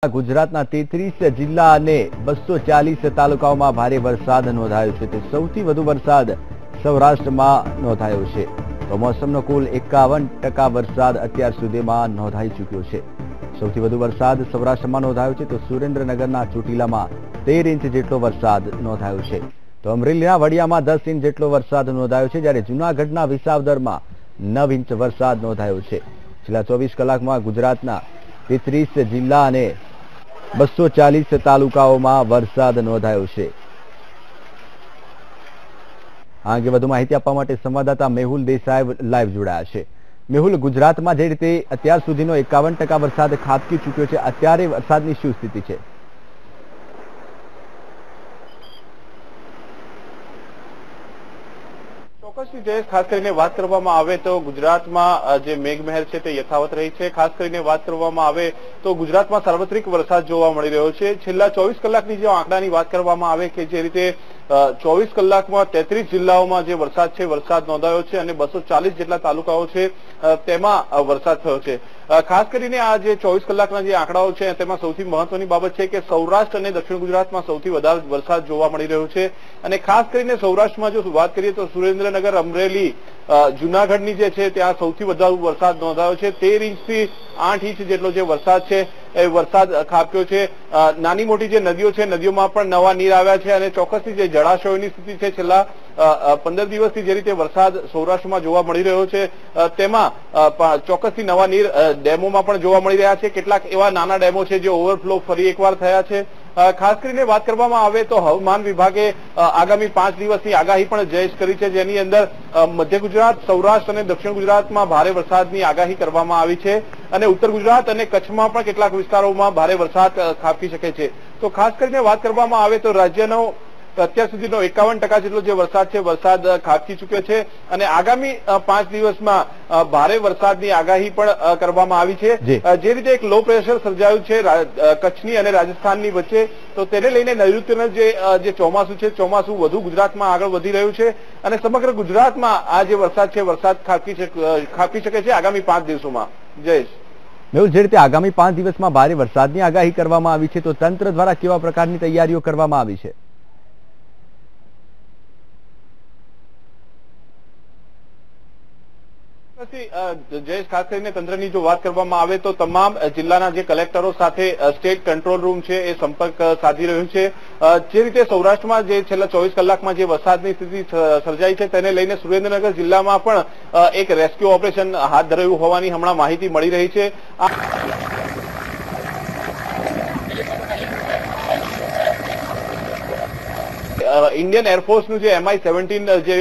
ગુજરાતના 33 જિલ્લા અને 240 તાલુકાઓમાં ભારે વરસાદ નોંધાયો છે તો સૌથી વધુ વરસાદ સૌરાષ્ટ્રમાં નોંધાયો છે તો મોસમનો કુલ 51% વરસાદ અત્યાર સુધીમાં નોંધાઈ ચૂક્યો છે। સૌથી વધુ વરસાદ સૌરાષ્ટ્રમાં નોંધાયો છે તો સુરેન્દ્રનગરના ચોટીલામાં 13 ઇંચ જેટલો વરસાદ નોંધાયો છે તો અમરેલીના વડિયામાં 10 ઇંચ જેટલો વરસાદ નોંધાયો છે જ્યારે જૂનાગઢના વિસાવદરમાં 9 ઇંચ વરસાદ નોંધાયો છે। છેલ્લા 24 કલાકમાં ગુજરાતના 33 જિલ્લા અને 240 તાલુકાઓમાં વરસાદ નોંધાયો છે। આ અંગે વધુ માહિતી આપવા માટે સંવાદદાતા મેહુલ દેસાઈ લાઈવ જોડાયા છે। મેહુલ, ગુજરાતમાં જે રીતે અત્યાર સુધીનો 51% વરસાદ ખાબકી ચૂક્યો છે, અત્યારે વરસાદની શું સ્થિતિ છે? ચોક્કસથી જયેશ, ખાસ કરીને વાત કરવામાં આવે તો ગુજરાતમાં જે મેઘમહેર છે તે યથાવત રહી છે। ખાસ કરીને વાત કરવામાં આવે તો ગુજરાતમાં સાર્વત્રિક વરસાદ જોવા મળી રહ્યો છે। છેલ્લા 24 કલાકની જે આંકડાની વાત કરવામાં આવે કે જે રીતે 24 કલાકમાં 33 જિલ્લાઓમાં જે વરસાદ નોંધાયો છે અને 240 જેટલા તાલુકાઓ છે તેમાં વરસાદ થયો છે। ખાસ કરીને આ જે 24 કલાકના જે આંકડાઓ છે તેમાં સૌથી મહત્વની બાબત છે કે સૌરાષ્ટ્ર અને દક્ષિણ ગુજરાતમાં સૌથી વધારે વરસાદ જોવા મળી રહ્યો છે અને ખાસ કરીને સૌરાષ્ટ્રમાં જો વાત કરીએ તો સુરેન્દ્રનગર, અમરેલી, જૂનાગઢની જે છે ત્યાં સૌથી વધારે વરસાદ નોંધાયો છે। 13 ઇંચથી 8 ઇંચ જેટલો જે વરસાદ છે એ વરસાદ ખાબક્યો છે। નાની મોટી જે નદીઓ છે નદીઓમાં પણ નવા નીર આવ્યા છે અને ચોક્કસથી જે જળાશયોની સ્થિતિ છે છેલ્લા 15 દિવસથી જે રીતે વરસાદ સૌરાષ્ટ્રમાં જોવા મળી રહ્યો છે તેમાં ચોક્કસથી નવા નીર ડેમોમાં પણ જોવા મળી રહ્યા છે। કેટલાક એવા નાના ડેમો છે જે ઓવરફ્લો ફરી એકવાર થયા છે। ખાસ કરીને વાત કરવામાં આવે તો હવામાન વિભાગે આગામી 5 દિવસની આગાહી પણ જાહેર કરી છે જેની અંદર મધ્ય ગુજરાત, સૌરાષ્ટ્ર અને દક્ષિણ ગુજરાતમાં ભારે વરસાદની આગાહી કરવામાં આવી છે અને ઉત્તર ગુજરાત અને કચ્છમાં પણ કેટલાક વિસ્તારોમાં ભારે વરસાદ ખાબકી શકે છે। તો ખાસ કરીને વાત કરવામાં આવે તો રાજ્યનો અત્યાર સુધીનો 51% જેટલો જે વરસાદ ખાબકી ચૂક્યો છે અને આગામી 5 દિવસમાં ભારે વરસાદની આગાહી પણ કરવામાં આવી છે। જે રીતે એક લો પ્રેશર સર્જાયું છે કચ્છની અને રાજસ્થાનની વચ્ચે તો તેને લઈને નૈઋત્યનું જે ચોમાસું છે ચોમાસું વધુ ગુજરાતમાં આગળ વધી રહ્યું છે અને સમગ્ર ગુજરાતમાં આ જે વરસાદ છે વરસાદ ખાબકી શકે છે આગામી 5 દિવસોમાં। જયેશ, મેહુલ, જે રીતે આગામી 5 દિવસમાં ભારે વરસાદની આગાહી કરવામાં આવી છે તો તંત્ર દ્વારા કેવા પ્રકારની તૈયારીઓ કરવામાં આવી છે? જયેશ, ખાસ કરીને તંત્રની જો વાત કરવામાં આવે તો તમામ જિલ્લાના જે કલેક્ટરો સાથે સ્ટેટ કંટ્રોલ રૂમ છે એ સંપર્ક સાધી રહ્યું છે। જે રીતે સૌરાષ્ટ્રમાં જે છેલ્લા 24 કલાકમાં જે વરસાદની સ્થિતિ સર્જાઈ છે તેને લઈને સુરેન્દ્રનગર જિલ્લામાં પણ એક રેસ્ક્યુ ઓપરેશન હાથ ધરાયું હોવાની હમણાં માહિતી મળી રહી છે। ઇન્ડિયન એરફોર્સનું જે MI-17 જે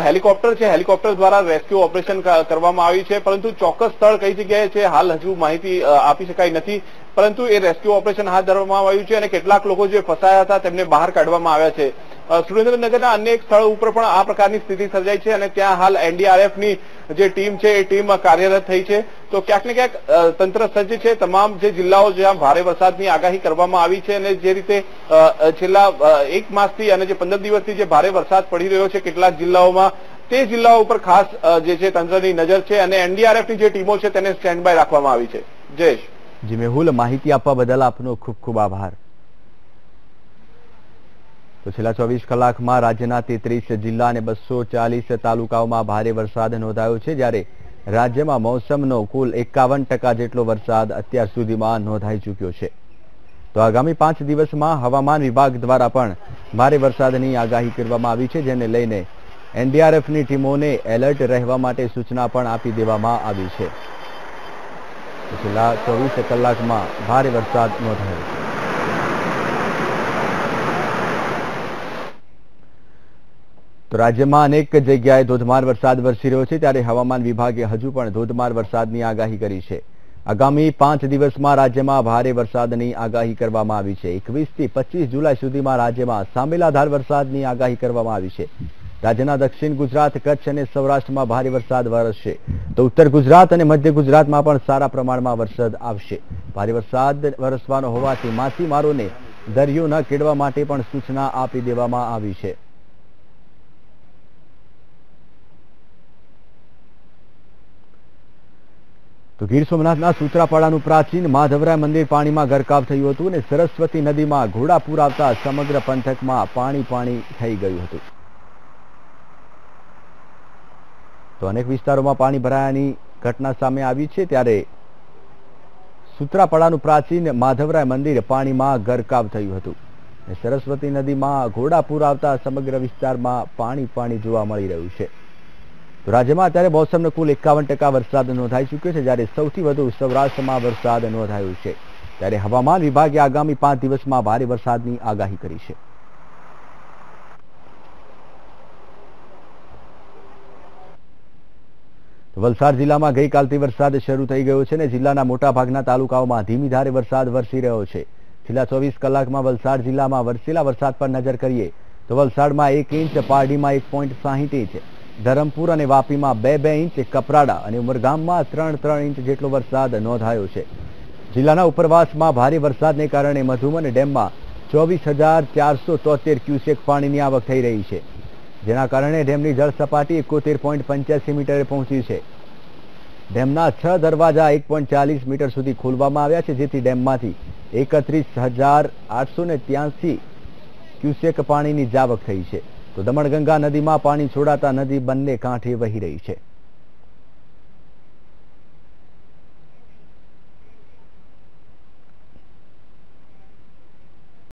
હેલિકોપ્ટર છે હેલિકોપ્ટર દ્વારા રેસ્ક્યુ ઓપરેશન કરવામાં આવ્યું છે પરંતુ ચોક્કસ સ્થળ કઈ જગ્યાએ છે હાલ હજુ માહિતી આપી શકાય નથી પરંતુ એ રેસ્ક્યુ ઓપરેશન હાથ ધરવામાં આવ્યું છે અને કેટલાક લોકો જે ફસાયા હતા તેમને બહાર કાઢવામાં આવ્યા છે। સુરેન્દ્રનગરના અન્ય એક સ્થળ ઉપર પણ આ પ્રકારની સ્થિતિ સર્જાઈ છે અને ત્યાં હાલ NDRFની જે ટીમ છે એ ટીમ કાર્યરત થઈ છે। તો ક્યાંક ને ક્યાંક તંત્ર સજ્જ છે। તમામ જે જિલ્લાઓ જ્યાં ભારે વરસાદની આગાહી કરવામાં આવી છે અને જે રીતે છેલ્લા 1 માસથી અને જે 15 દિવસથી જે ભારે વરસાદ પડી રહ્યો છે કેટલાક જિલ્લાઓમાં તે જિલ્લાઓ ઉપર ખાસ જે છે તંત્રની નજર છે અને NDRFની જે ટીમો છે તેને સ્ટેન્ડ બાય રાખવામાં આવી છે। જયેશ, જી મેહુલ, માહિતી આપવા બદલ આપનો ખૂબ ખૂબ આભાર। તો છેલ્લા 24 કલાકમાં રાજ્યના 33 જિલ્લા અને 240 તાલુકાઓમાં ભારે વરસાદ નોંધાયો છે જ્યારે રાજ્યમાં મોસમનો કુલ 51% જેટલો વરસાદ અત્યાર સુધીમાં નોંધાઈ ચૂક્યો છે તો આગામી 5 દિવસમાં હવામાન વિભાગ દ્વારા પણ ભારે વરસાદની આગાહી કરવામાં આવી છે જેને લઈને NDRFની ટીમોને એલર્ટ રહેવા માટે સૂચના પણ આપી દેવામાં આવી છે। છેલ્લા 24 કલાકમાં ભારે વરસાદ નોંધાયો છે। તો રાજ્યમાં અનેક જગ્યાએ ધોધમાર વરસાદ વરસી રહ્યો છે ત્યારે હવામાન વિભાગે હજુ પણ ધોધમાર વરસાદની આગાહી કરી છે। આગામી 5 દિવસમાં રાજ્યમાં ભારે વરસાદની આગાહી કરવામાં આવી છે। 21 થી 25 જુલાઈ સુધીમાં રાજ્યમાં સાંબેલાધાર વરસાદની આગાહી કરવામાં આવી છે। રાજ્યના દક્ષિણ ગુજરાત, કચ્છ અને સૌરાષ્ટ્રમાં ભારે વરસાદ વરસશે તો ઉત્તર ગુજરાત અને મધ્ય ગુજરાતમાં પણ સારા પ્રમાણમાં વરસાદ આવશે। ભારે વરસાદ વરસવાનો હોવાથી માછીમારોને દરિયો ન ખેડવા માટે પણ સૂચના આપી દેવામાં આવી છે। તો ગીર સોમનાથના સૂત્રાપાડાનું પ્રાચીન માધવરાય મંદિર પાણીમાં ગરકાવ થયું હતું અને સરસ્વતી નદીમાં ઘોડાપૂર આવતા સમગ્ર પંથકમાં પાણી થઈ ગયું હતું. તો અનેક વિસ્તારોમાં પાણી ભરાયાની ઘટના સામે આવી છે. ત્યારે સૂત્રાપાડાનું પ્રાચીન માધવરાય મંદિર પાણીમાં ગરકાવ થયું હતું. સરસ્વતી નદીમાં ઘોડાપૂર આવતા સમગ્ર વિસ્તારમાં પાણી જોવા મળી રહ્યું છે. તો રાજ્યમાં અત્યારે મોસમનો કુલ 51% વરસાદ નોંધાઈ ચૂક્યો છે, જ્યારે સૌથી વધુ સૌરાષ્ટ્રમાં વરસાદ નોંધાયો છે. ત્યારે હવામાન વિભાગે આગામી 5 દિવસમાં ભારે વરસાદની આગાહી કરી છે. વલસાડ જિલ્લામાં ગઈકાલથી વરસાદ શરૂ થઈ ગયો છે અને જિલ્લાના મોટાભાગના તાલુકાઓમાં ધીમી ધારે વરસાદ વરસી રહ્યો છે. છેલ્લા 24 કલાકમાં વલસાડ જિલ્લામાં વરસેલા વરસાદ પર નજર કરીએ તો વલસાડમાં 1 ઇંચ, પારડીમાં 1.60 ઇંચ, ધરમપુર અને વાપીમાં 2 ઇંચ, કપરાડા અને ઉમરગામમાં 3 ઇંચ જેટલો વરસાદ નોંધાયો છે. જિલ્લાના ઉપરવાસમાં ભારે વરસાદને કારણે મધુમન ડેમમાં 24,473 ક્યુસેક પાણીની આવક થઈ રહી છે, જેના કારણે ડેમની જળ સપાટી 71.85 મીટરે પહોંચી છે. ડેમના 6 દરવાજા 1.40 મીટર સુધી ખોલવામાં આવ્યા છે, જેથી ડેમમાંથી 31,883 ક્યુસેક પાણીની જાવક થઈ છે. તો દમણગંગા નદીમાં પાણી છોડાતા નદી બંને કાંઠે વહી રહી છે.